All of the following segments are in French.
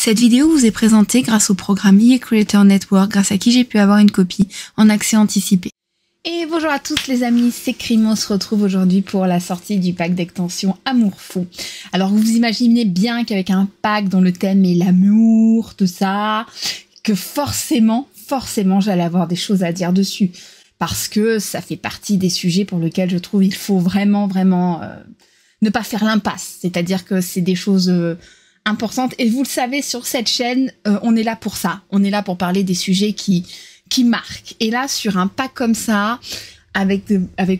Cette vidéo vous est présentée grâce au programme EA Creator Network, grâce à qui j'ai pu avoir une copie en accès anticipé. Et bonjour à tous les amis, c'est Crime, on se retrouve aujourd'hui pour la sortie du pack d'extension Amour Fou. Alors vous imaginez bien qu'avec un pack dont le thème est l'amour, tout ça, que forcément j'allais avoir des choses à dire dessus. Parce que ça fait partie des sujets pour lesquels je trouve il faut vraiment ne pas faire l'impasse. C'est-à-dire que c'est des choses importantes. Et vous le savez, sur cette chaîne, on est là pour ça. On est là pour parler des sujets qui marquent. Et là, sur un pack comme ça, avec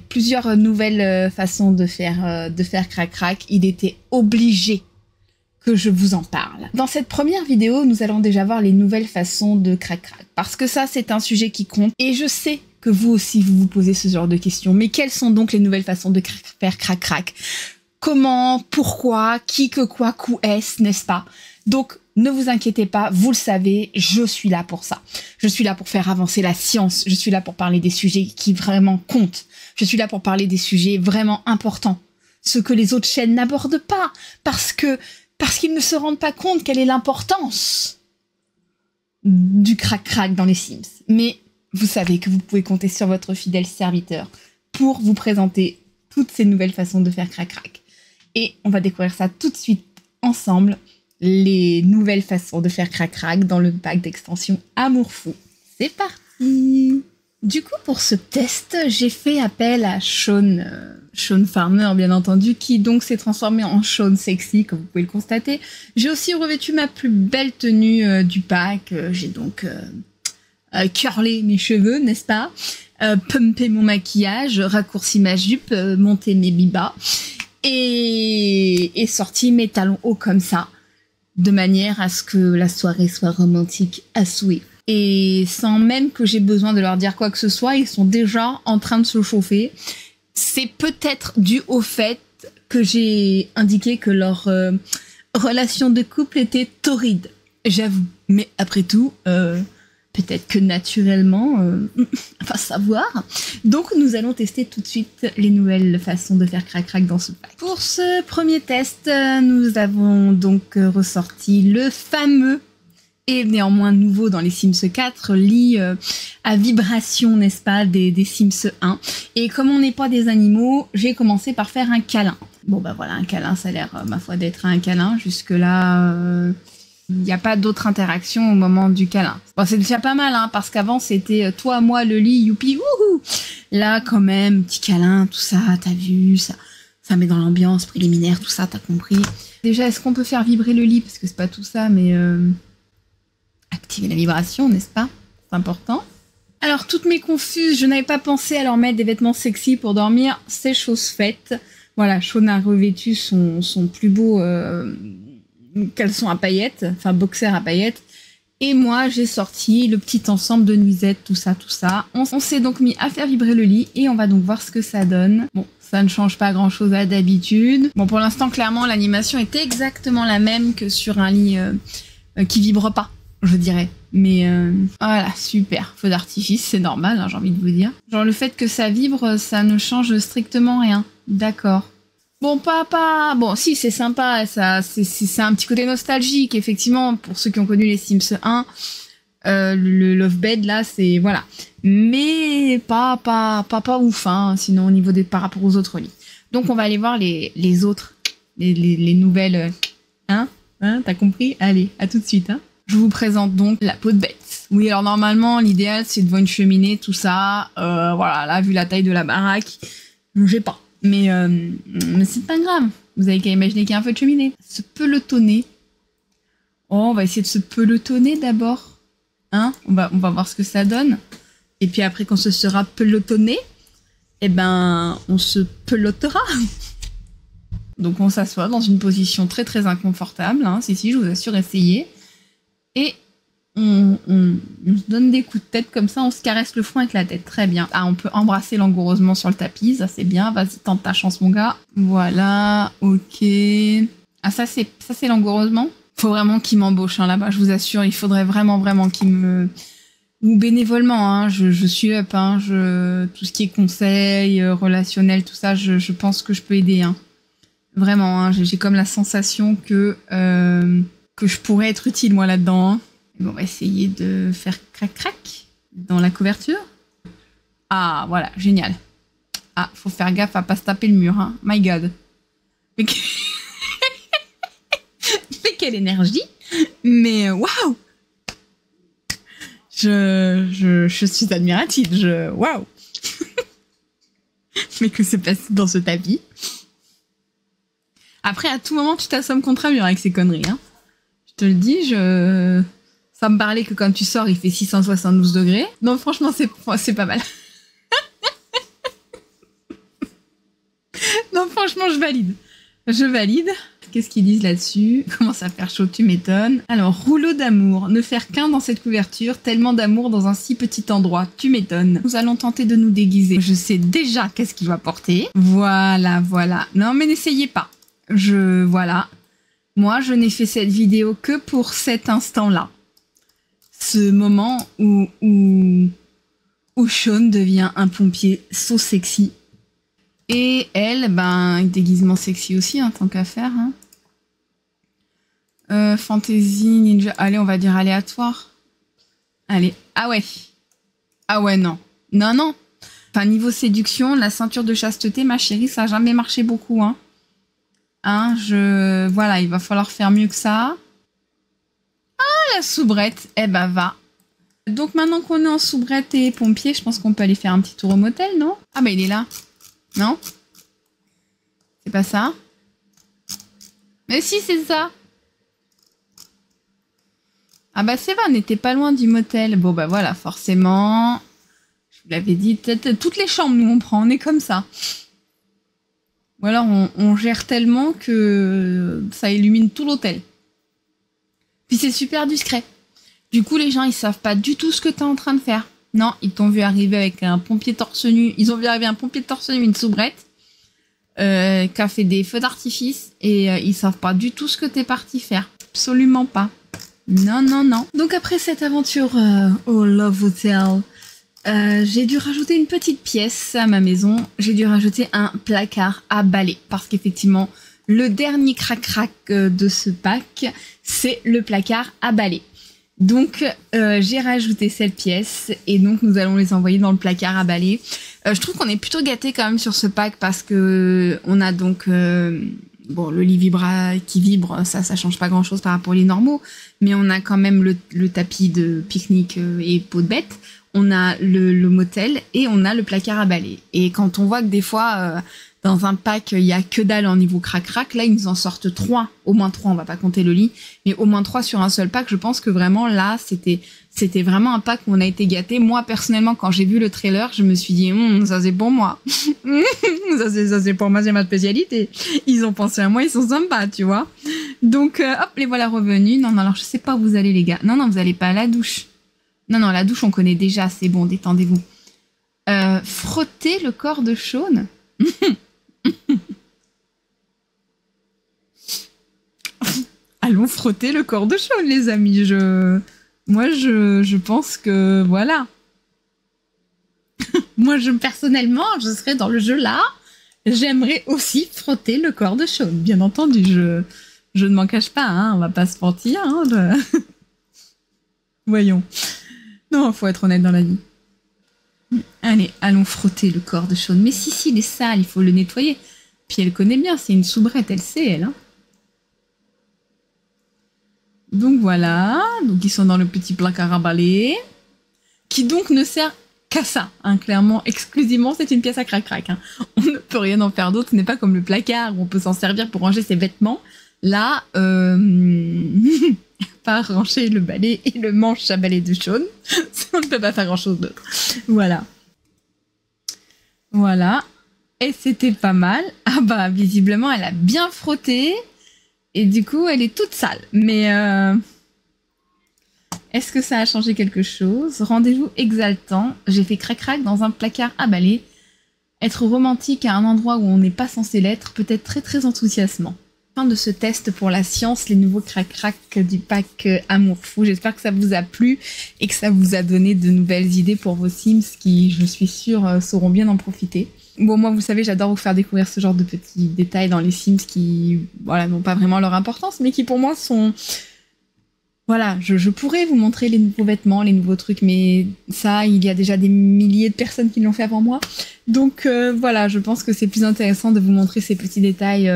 plusieurs nouvelles façons de faire crac-crac, il était obligé que je vous en parle. Dans cette première vidéo, nous allons déjà voir les nouvelles façons de crac-crac. Parce que ça, c'est un sujet qui compte. Et je sais que vous aussi, vous vous posez ce genre de questions. Mais quelles sont donc les nouvelles façons de faire crac-crac ? Comment, pourquoi, qui, que, quoi, qu'où est-ce, n'est-ce pas? Donc, ne vous inquiétez pas, vous le savez, je suis là pour ça. Je suis là pour faire avancer la science, je suis là pour parler des sujets qui vraiment comptent. Je suis là pour parler des sujets vraiment importants. Ce que les autres chaînes n'abordent pas, parce qu'ils ne se rendent pas compte quelle est l'importance du crac-crac dans les Sims. Mais vous savez que vous pouvez compter sur votre fidèle serviteur pour vous présenter toutes ces nouvelles façons de faire crac-crac. Et on va découvrir ça tout de suite ensemble, les nouvelles façons de faire crac-crac dans le pack d'extension Amour Fou. C'est parti! Du coup, pour ce test, j'ai fait appel à Sean Farmer, bien entendu, qui donc s'est transformé en Sean Sexy, comme vous pouvez le constater. J'ai aussi revêtu ma plus belle tenue du pack. J'ai donc curlé mes cheveux, n'est-ce pas? Pumpé mon maquillage, raccourci ma jupe, monté mes bibas et sorti mes talons hauts comme ça, de manière à ce que la soirée soit romantique à souhait. Et sans même que j'ai besoin de leur dire quoi que ce soit, ils sont déjà en train de se chauffer. C'est peut-être dû au fait que j'ai indiqué que leur relation de couple était torride, j'avoue. Mais après tout, peut-être que naturellement, va savoir. Donc nous allons tester tout de suite les nouvelles façons de faire crac-crac dans ce pack. Pour ce premier test, nous avons donc ressorti le fameux et néanmoins nouveau dans les Sims 4, lit à vibration, n'est-ce pas, des Sims 1. Et comme on n'est pas des animaux, j'ai commencé par faire un câlin. Bon bah voilà, un câlin, ça a l'air, ma foi, d'être un câlin. Jusque-là, il n'y a pas d'autre interaction au moment du câlin. Bon, c'est déjà pas mal, hein, parce qu'avant, c'était toi, moi, le lit, youpi, wouhou. Là, quand même, petit câlin, tout ça, t'as vu, ça met dans l'ambiance préliminaire, tout ça, t'as compris. Déjà, est-ce qu'on peut faire vibrer le lit? Parce que c'est pas tout ça, mais activer la vibration, n'est-ce pas? C'est important. Alors, toutes mes confuses, je n'avais pas pensé à leur mettre des vêtements sexy pour dormir. C'est chose faite. Voilà, Sean a revêtu son plus beau caleçon à paillettes, enfin boxer à paillettes. Et moi, j'ai sorti le petit ensemble de nuisettes, tout ça. On s'est donc mis à faire vibrer le lit et on va donc voir ce que ça donne. Bon, ça ne change pas grand-chose à d'habitude. Bon, pour l'instant, clairement, l'animation est exactement la même que sur un lit qui vibre pas, je dirais. Mais voilà, super. Feu d'artifice, c'est normal, hein, j'ai envie de vous dire. Genre, le fait que ça vibre, ça ne change strictement rien. D'accord. Bon, bon, si, c'est sympa, ça, c'est un petit côté nostalgique, effectivement, pour ceux qui ont connu les Sims 1, le Love Bed, là, c'est, voilà. Mais pas ouf, hein, sinon, au niveau par rapport aux autres lits. Donc, on va aller voir les autres, les nouvelles, hein, t'as compris? Allez, à tout de suite, hein. Je vous présente donc la peau de bête. Oui, alors, normalement, l'idéal, c'est devant une cheminée, tout ça, voilà, là, vu la taille de la baraque, j'ai pas. Mais c'est pas grave. Vous avez qu'à imaginer qu'il y a un feu de cheminée. Se pelotonner. Oh, on va essayer de se pelotonner d'abord. Hein? On va voir ce que ça donne. Et puis après, quand ce sera pelotonné, eh ben, on se pelotera. Donc on s'assoit dans une position très très inconfortable. Hein. Si, je vous assure, essayez. Et on se donne des coups de tête comme ça, on se caresse le front avec la tête, très bien. Ah, on peut embrasser langoureusement sur le tapis, ça c'est bien, vas-y, tente ta chance mon gars. Voilà, ok. Ah, ça c'est langoureusement. Faut vraiment qu'il m'embauche hein, là-bas, je vous assure, il faudrait vraiment qu'il me... Ou bénévolement, hein, je suis up, hein, tout ce qui est conseil, relationnel, tout ça, je pense que je peux aider. Hein. Vraiment, hein, j'ai comme la sensation que que je pourrais être utile, moi, là-dedans. Hein. Bon, on va essayer de faire crac-crac dans la couverture. Ah, voilà, génial. Ah, faut faire gaffe à pas se taper le mur, hein. My God. Mais, mais quelle énergie. Mais waouh. Je suis admirative. Waouh. Mais que se passe dans ce tapis? Après, à tout moment, tu t'assommes contre un mur avec ces conneries. Hein. Je te le dis, ça me parlait que quand tu sors, il fait 672 degrés. Donc franchement, c'est pas mal. Non, franchement, je valide. Je valide. Qu'est-ce qu'ils disent là-dessus? Commence à faire chaud, tu m'étonnes. Alors, rouleau d'amour. Ne faire qu'un dans cette couverture. Tellement d'amour dans un si petit endroit. Tu m'étonnes. Nous allons tenter de nous déguiser. Je sais déjà qu'est-ce qu'il va porter. Voilà, voilà. Non, mais n'essayez pas. Voilà. Moi, je n'ai fait cette vidéo que pour cet instant-là. Ce moment où Sean devient un pompier so sexy. Et elle, ben, déguisement sexy aussi, hein, tant qu'à faire. Hein. Fantasy, ninja. Allez, on va dire aléatoire. Allez. Ah ouais. Ah ouais, non. Non, non. Enfin, niveau séduction, la ceinture de chasteté, ma chérie, ça n'a jamais marché beaucoup. Hein. Voilà, il va falloir faire mieux que ça. Ah, la soubrette. Eh ben, va. Donc, maintenant qu'on est en soubrette et pompier, je pense qu'on peut aller faire un petit tour au motel, non? Ah, bah, il est là. Non? C'est pas ça? Mais si, c'est ça. Ah bah c'est vrai, on n'était pas loin du motel. Bon bah voilà, forcément. Je vous l'avais dit, toutes les chambres, nous, on prend. On est comme ça. Ou alors, on gère tellement que ça illumine tout l'hôtel. Puis c'est super discret. Du coup, les gens, ils savent pas du tout ce que t'es en train de faire. Non, ils t'ont vu arriver avec un pompier torse nu. Ils ont vu arriver un pompier torse nu, une soubrette, qui a fait des feux d'artifice, et ils savent pas du tout ce que t'es parti faire. Absolument pas. Non, non, non. Donc après cette aventure au Love Hotel, j'ai dû rajouter une petite pièce à ma maison. J'ai dû rajouter un placard à balai, parce qu'effectivement, le dernier crac-crac de ce pack, c'est le placard à balai. Donc, j'ai rajouté cette pièce et donc nous allons les envoyer dans le placard à balai. Je trouve qu'on est plutôt gâtés quand même sur ce pack parce que on a donc bon, le lit qui vibre, ça change pas grand-chose par rapport aux lits normaux, mais on a quand même le tapis de pique-nique et peau de bête. On a le motel et on a le placard à balai. Et quand on voit que des fois dans un pack, il y a que dalle en niveau crac-crac. Là, ils nous en sortent 3. Au moins 3, on va pas compter le lit. Mais au moins 3 sur un seul pack. Je pense que vraiment, là, c'était vraiment un pack où on a été gâtés. Moi, personnellement, quand j'ai vu le trailer, je me suis dit, ça c'est pour moi. ça c'est pour moi, c'est ma spécialité. Ils ont pensé à moi, ils sont sympas, tu vois. Donc, hop, les voilà revenus. Non, alors, je sais pas où vous allez, les gars. Non, vous allez pas à la douche. Non, la douche, on connaît déjà. C'est bon, détendez-vous. Frotter le corps de Sean. Allons frotter le corps de Sean, les amis. Moi, je pense que voilà. Moi, personnellement, je serais dans le jeu là. J'aimerais aussi frotter le corps de Sean. Bien entendu, je ne m'en cache pas. Hein, on va pas se mentir. Hein, Voyons. Non, faut être honnête dans la vie. Allez, allons frotter le corps de Sean. Mais si, il est sale, il faut le nettoyer. Puis elle connaît bien, c'est une soubrette, elle sait, elle. Hein. Donc voilà, donc ils sont dans le petit placard à balai, qui donc ne sert qu'à ça, hein, clairement, exclusivement, c'est une pièce à crac-crac. Hein. On ne peut rien en faire d'autre, ce n'est pas comme le placard où on peut s'en servir pour ranger ses vêtements. Là, pas ranger le balai et le manche à balai de Sean, on ne peut pas faire grand-chose d'autre. Voilà. Voilà. Et c'était pas mal. Ah bah, visiblement, elle a bien frotté. Et du coup, elle est toute sale. Mais est-ce que ça a changé quelque chose? Rendez-vous exaltant. J'ai fait crac-crac dans un placard à balai. Être romantique à un endroit où on n'est pas censé l'être peut être très très enthousiasmant. Fin de ce test pour la science, les nouveaux crac-crac du pack Amour Fou. J'espère que ça vous a plu et que ça vous a donné de nouvelles idées pour vos Sims qui, je suis sûre, sauront bien en profiter. Bon, moi, vous savez, j'adore vous faire découvrir ce genre de petits détails dans les Sims qui, voilà, n'ont pas vraiment leur importance, mais qui, pour moi, sont voilà, je pourrais vous montrer les nouveaux vêtements, les nouveaux trucs, mais ça, il y a déjà des milliers de personnes qui l'ont fait avant moi. Donc voilà, je pense que c'est plus intéressant de vous montrer ces petits détails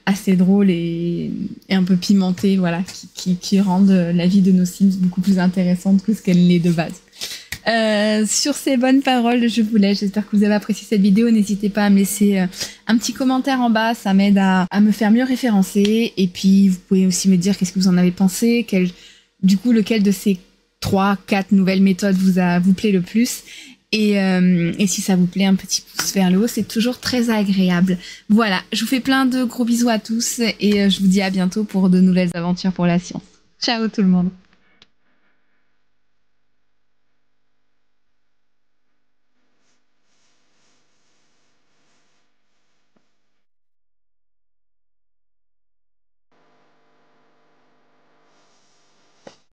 assez drôles et un peu pimentés, voilà, qui rendent la vie de nos Sims beaucoup plus intéressante que ce qu'elle l'est de base. Sur ces bonnes paroles, je vous laisse. J'espère que vous avez apprécié cette vidéo. N'hésitez pas à me laisser un petit commentaire en bas. Ça m'aide à me faire mieux référencer. Et puis, vous pouvez aussi me dire qu'est-ce que vous en avez pensé. Du coup, lequel de ces 3-4 nouvelles méthodes vous plaît le plus. Et si ça vous plaît, un petit pouce vers le haut, c'est toujours très agréable. Voilà, je vous fais plein de gros bisous à tous. Et je vous dis à bientôt pour de nouvelles aventures pour la science. Ciao tout le monde.